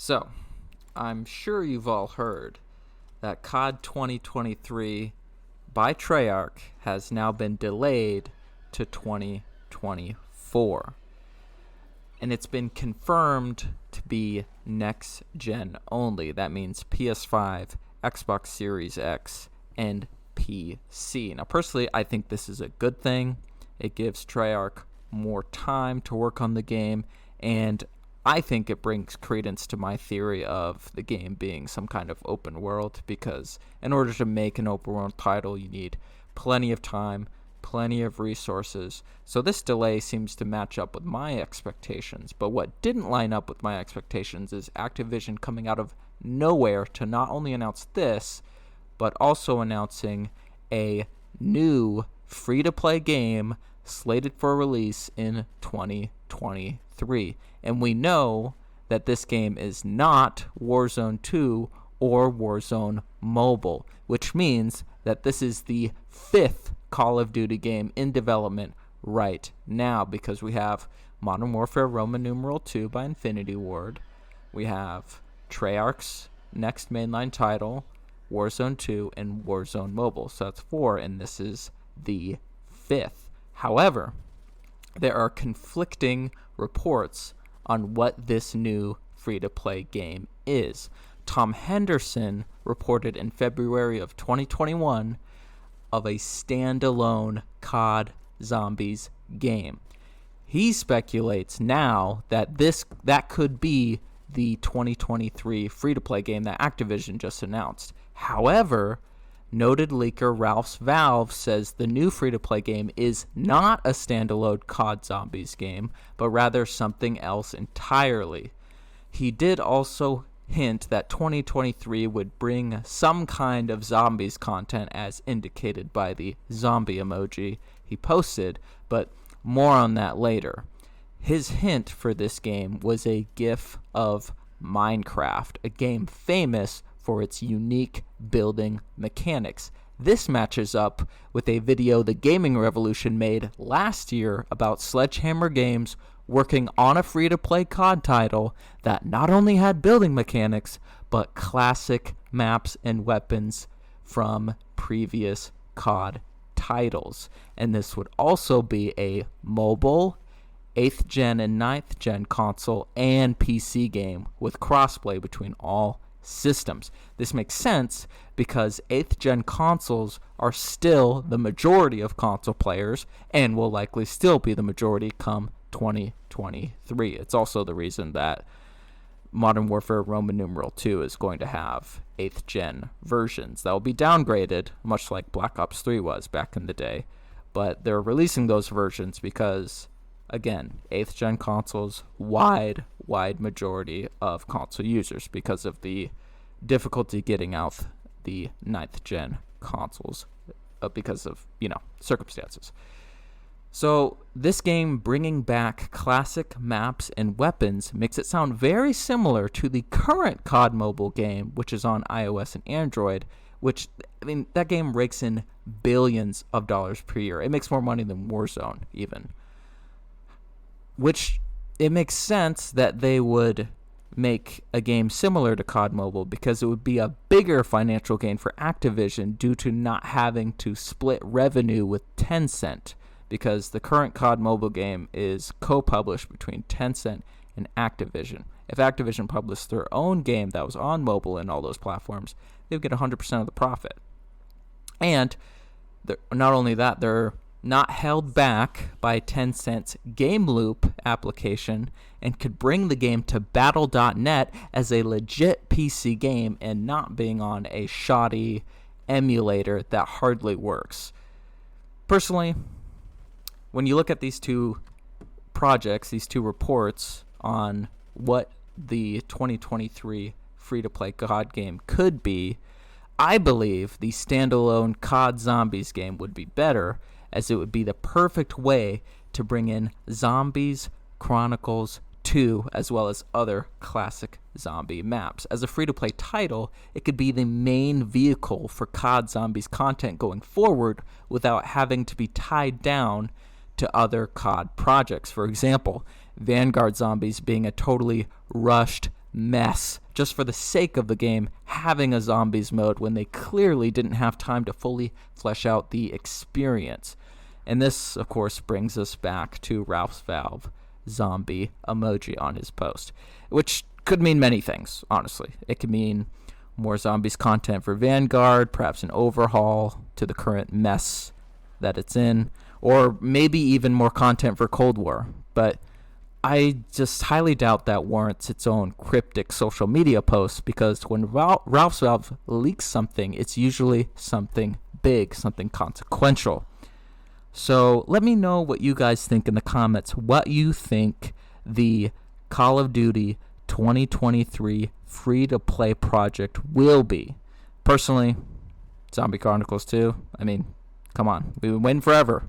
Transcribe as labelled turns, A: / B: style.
A: So, I'm sure you've all heard that COD 2023 by Treyarch has now been delayed to 2024. And it's been confirmed to be next gen only. That means PS5, Xbox Series X, and PC. Now, personally, I think this is a good thing. It gives Treyarch more time to work on the game, and I think it brings credence to my theory of the game being some kind of open world, because in order to make an open world title, you need plenty of time, plenty of resources. So this delay seems to match up with my expectations. But what didn't line up with my expectations is Activision coming out of nowhere to not only announce this, but also announcing a new free-to-play game slated for release in 2023. And we know that this game is not Warzone 2 or Warzone Mobile, which means that this is the fifth Call of Duty game in development right now, because we have Modern Warfare Roman numeral 2 by Infinity Ward. We have Treyarch's next mainline title, Warzone 2, and Warzone Mobile. So that's four, and this is the fifth. However, there are conflicting reports on what this new free-to-play game is. Tom Henderson reported in February of 2021 of a standalone COD Zombies game. He speculates now that that could be the 2023 free-to-play game that Activision just announced. However, noted leaker Ralph's Valve says the new free-to-play game is not a standalone COD Zombies game, but rather something else entirely. He did also hint that 2023 would bring some kind of zombies content, as indicated by the zombie emoji he posted, but more on that later. His hint for this game was a GIF of Minecraft, a game famous for its unique building mechanics. This matches up with a video the Gaming Revolution made last year about Sledgehammer Games working on a free-to-play COD title that not only had building mechanics, but classic maps and weapons from previous COD titles. And this would also be a mobile, 8th gen and 9th gen console and PC game with crossplay between all systems. This makes sense because 8th gen consoles are still the majority of console players and will likely still be the majority come 2023. It's also the reason that Modern Warfare Roman numeral 2 is going to have 8th gen versions that will be downgraded, much like Black Ops 3 was back in the day. But they're releasing those versions because, again, 8th gen consoles, wide majority of console users because of the difficulty getting out the 9th gen consoles because of, circumstances. So this game bringing back classic maps and weapons makes it sound very similar to the current COD mobile game, which is on iOS and Android, that game rakes in billions of dollars per year. It makes more money than Warzone even. Which it makes sense that they would make a game similar to COD Mobile, because it would be a bigger financial gain for Activision due to not having to split revenue with Tencent, because the current COD Mobile game is co-published between Tencent and Activision. If Activision published their own game that was on mobile and all those platforms, they would get 100% of the profit. And not only that, they're not held back by Tencent's Game Loop application and could bring the game to Battle.net as a legit PC game and not being on a shoddy emulator that hardly works. Personally, when you look at these two projects, these two reports on what the 2023 free-to-play COD game could be, I believe the standalone COD Zombies game would be better, as it would be the perfect way to bring in Zombies Chronicles 2 as well as other classic zombie maps. As a free-to-play title, it could be the main vehicle for COD Zombies content going forward without having to be tied down to other COD projects. For example, Vanguard Zombies being a totally rushed mess just for the sake of the game having a zombies mode when they clearly didn't have time to fully flesh out the experience. And this, of course, brings us back to Ralph's Valve zombie emoji on his post, which could mean many things, honestly. It could mean more zombies content for Vanguard, perhaps an overhaul to the current mess that it's in, or maybe even more content for Cold War. But I just highly doubt that warrants its own cryptic social media post, because when Ralph's Valve leaks something, it's usually something big, something consequential. So let me know what you guys think in the comments, what you think the Call of Duty 2023 free-to-play project will be. Personally, Zombie Chronicles 2, I mean, come on, we've been waiting forever.